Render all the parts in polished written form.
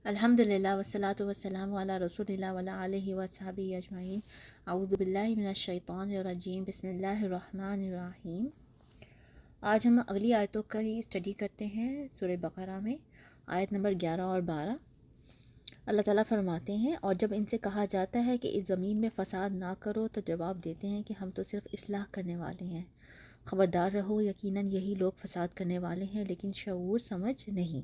अल्हम्दुलिल्लाह वस्सलातु वस्सलामु अला रसूलिल्लाह वला आलिहि वसहबिहि अजमाइन। अऊज़ु बिल्लाहि मिनश शैतानिर रजीम। बिस्मिल्लाहिर रहमानिर रहीम। आज हम अगली आयतों का ही स्टडी करते हैं सूरह बकरा में, आयत नंबर 11 और 12। अल्लाह ताला फरमाते हैं, और जब इनसे कहा जाता है कि इस ज़मीन में फ़साद ना करो तो जवाब देते हैं कि हम तो सिर्फ़ इस्लाह करने वाले हैं। ख़बरदार रहो, यकीनन यही लोग फ़साद करने वाले हैं लेकिन शऊर समझ नहीं।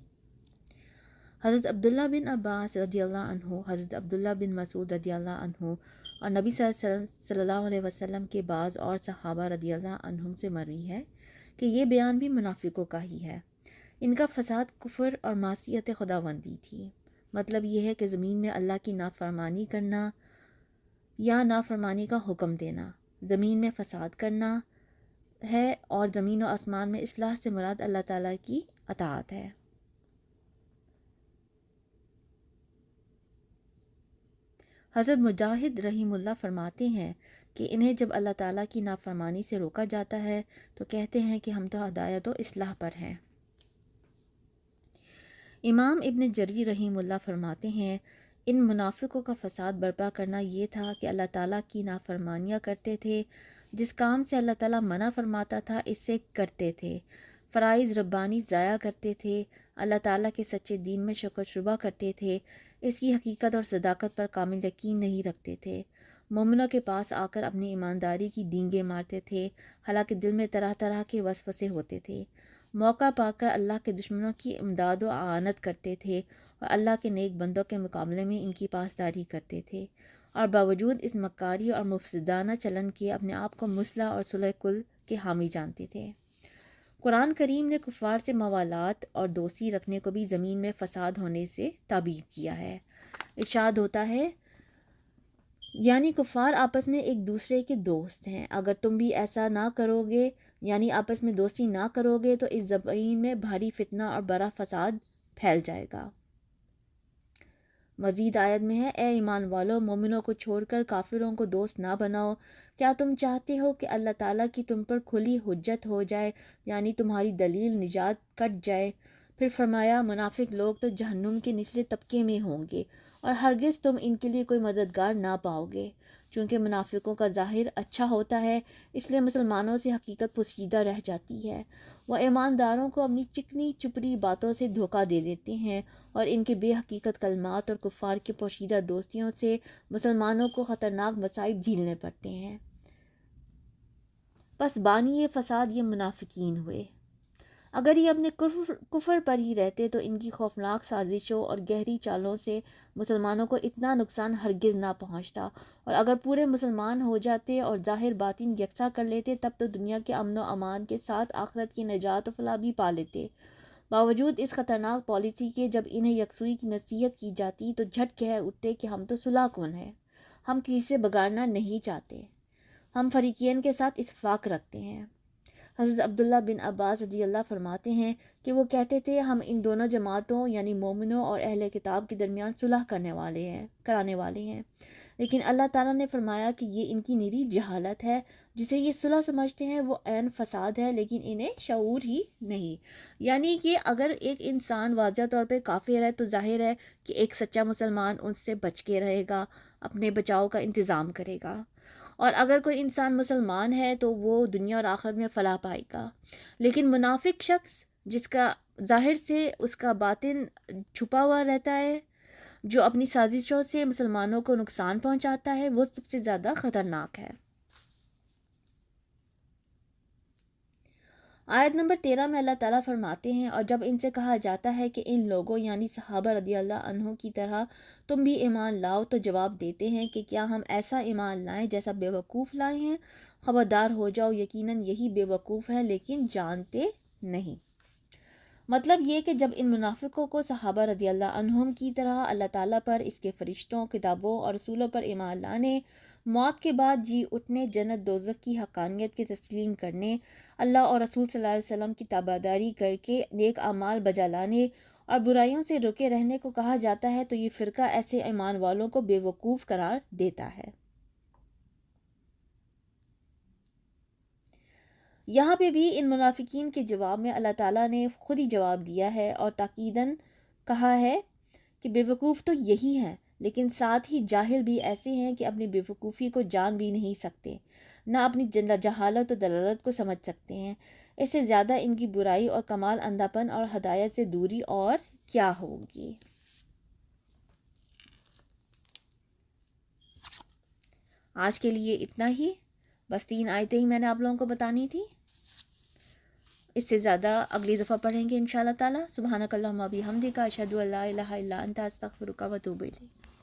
हज़रत अब्दुल्ला बिन अब्बास रदियल्लाहु अन्हु, हज़रत अब्दुल्ला बिन मसूद रदियल्लाहु अन्हु और नबी सल्लल्लाहु अलैहि वसल्लम के बाज़ और सहाबा रदियल्लाहु अन्हुम से मरवी है कि ये बयान भी मुनाफिकों का ही है। इनका फ़साद कुफ़र और मासियत खुदावंदी थी। मतलब ये है कि ज़मीन में अल्लाह की नाफरमानी करना या नाफरमानी का हुक्म देना, ज़मीन में फ़साद करना है, और ज़मीन और आसमान में इस्लाह से मुराद अल्लाह ताला की अताअत है। हज़रत मुजाहिद रहीमुल्लाह फरमाते हैं कि इन्हें जब अल्लाह ताला की नाफरमानी से रोका जाता है तो कहते हैं कि हम तो हदायत व इस्लाह पर हैं। इमाम इब्न जरीर रहीमुल्लाह फरमाते हैं, इन मुनाफिकों का फ़साद बर्पा करना ये था कि अल्लाह ताला की नाफरमानियाँ करते थे, जिस काम से अल्लाह ताला मना फरमाता था इससे करते थे, फ़राइज़ रब्बानी ज़ाया करते थे, अल्लाह ताला के सच्चे दीन में शक व शुबा करते थे, इसकी हकीकत और सदाकत पर कामिल यकीन नहीं रखते थे, मोमिनों के पास आकर अपनी ईमानदारी की डींगे मारते थे, हालांकि दिल में तरह तरह के वसवसे होते थे, मौका पाकर अल्लाह के दुश्मनों की इमदाद व आनत करते थे और अल्लाह के नेक बंदों के मुकाबले में इनकी पासदारी करते थे, और बावजूद इस मक्कारी और मुफसिदाना चलन के अपने आप को मुस्लिह और सुलह कुल के हामी जानते थे। कुरान करीम ने कुफ़ार से मवालात और दोस्ती रखने को भी ज़मीन में फ़साद होने से ताबीर किया है। इरशाद होता है, यानी कुफ़ार आपस में एक दूसरे के दोस्त हैं, अगर तुम भी ऐसा ना करोगे, यानी आपस में दोस्ती ना करोगे तो इस ज़मीन में भारी फितना और बड़ा फ़साद फैल जाएगा। मज़ीद आयत में है, ए ईमान वालो, मोमिनों को छोड़कर काफिरों को दोस्त ना बनाओ। क्या तुम चाहते हो कि अल्लाह ताला की तुम पर खुली हुज्जत हो जाए, यानी तुम्हारी दलील निजात कट जाए। फिर फरमाया, मुनाफिक लोग तो जहन्नुम के निचले तबके में होंगे और हरगिज़ तुम इनके लिए कोई मददगार ना पाओगे। चूँकि मुनाफिकों का ज़ाहिर अच्छा होता है, इसलिए मुसलमानों से हकीकत पोशीदा रह जाती है। वह ईमानदारों को अपनी चिकनी चुपड़ी बातों से धोखा दे देते हैं और इनके बेहकीकत कलमात और कुफ़ार की पोशीदा दोस्तियों से मुसलमानों को ख़तरनाक मसाइब झेलने पड़ते हैं। बस बानी ये फ़साद ये मुनाफिकीन हुए। अगर ये अपने कुफ्र पर ही रहते तो इनकी खौफनाक साजिशों और गहरी चालों से मुसलमानों को इतना नुकसान हरगिज़ ना पहुंचता, और अगर पूरे मुसलमान हो जाते और ज़ाहिर बातिन यकसा कर लेते तब तो दुनिया के अमन व अमान के साथ आखिरत की निजात व फलाह भी पा लेते। बावजूद इस ख़तरनाक पॉलिसी के जब इन्हें यकसुई की नसीहत की जाती तो झट कह उठते कि हम तो सुलह कौन है, हम किसी से बिगाड़ना नहीं चाहते, हम फरीक़ैन के साथ इत्तेफाक रखते हैं। हज़रत अब्दुल्ला बिन अब्बास रज़ियल्लाहु फरमाते हैं कि वो कहते थे, हम इन दोनों जमातों यानी मोमिनों और अहले किताब के दरमियान सुलह कराने वाले हैं, लेकिन अल्लाह ताला ने फरमाया कि ये इनकी निरी जहालत है, जिसे ये सुलह समझते हैं वो ऐन फसाद है, लेकिन इन्हें शऊर ही नहीं। यानी कि अगर एक इंसान वाज़ह तौर पे काफिर है तो जाहिर है कि एक सच्चा मुसलमान उससे बच के रहेगा, अपने बचाव का इंतज़ाम करेगा, और अगर कोई इंसान मुसलमान है तो वो दुनिया और आखिरत में फलाह पाएगा। लेकिन मुनाफिक शख्स जिसका ज़ाहिर से उसका बातिन छुपा हुआ रहता है, जो अपनी साजिशों से मुसलमानों को नुकसान पहुंचाता है, वो सबसे ज़्यादा ख़तरनाक है। आयत नंबर 13 में अल्लाह ताला फरमाते हैं, और जब इनसे कहा जाता है कि इन लोगों यानी सहाबा रदियल्लाहु अन्हु की तरह तुम भी ईमान लाओ, तो जवाब देते हैं कि क्या हम ऐसा ईमान लाएं जैसा बेवकूफ़ लाए हैं। ख़बरदार हो जाओ, यकीनन यही बेवकूफ़ हैं लेकिन जानते नहीं। मतलब ये कि जब इन मुनाफिकों को सहाबा रदियल्लाहु अन्हुम की तरह अल्लाह ताला पर, इसके फ़रिश्तों, किताबों और रसूलों पर ईमान लाने, मौत के बाद जी उठने, जन्नत दोज़ख की हक़ानियत के तस्लीम करने, अल्लाह और रसूल सल्लल्लाहु अलैहि वसल्लम की ताबादारी करके नेक अमाल बजा लाने और बुराइयों से रुके रहने को कहा जाता है, तो ये फ़िरका ऐसे ईमान वालों को बेवकूफ़ करार देता है। यहाँ पे भी इन मुनाफिकीन के जवाब में अल्लाह ताला ने खुद ही जवाब दिया है और ताकीदन कहा है کہ بیوقوف تو یہی ہیں، لیکن ساتھ ہی جاہل بھی ایسے ہیں کہ اپنی بیوقوفی کو جان بھی نہیں سکتے، نہ اپنی جہالت و دلالت کو سمجھ سکتے ہیں۔ اس سے زیادہ ان کی برائی اور کمال اندھا پن اور ہدایت سے دوری اور کیا ہوگی۔ آج کے لیے اتنا ہی، بس 3 آیتیں ہی میں نے آپ لوگوں کو بتانی تھی، اس سے زیادہ اگلی دفعہ پڑھیں گے انشاءاللہ تعالی۔ سبحانک اللہم و بحمدک، اشہد ان لا الہ الا انت، استغفرک و اتوب الیک۔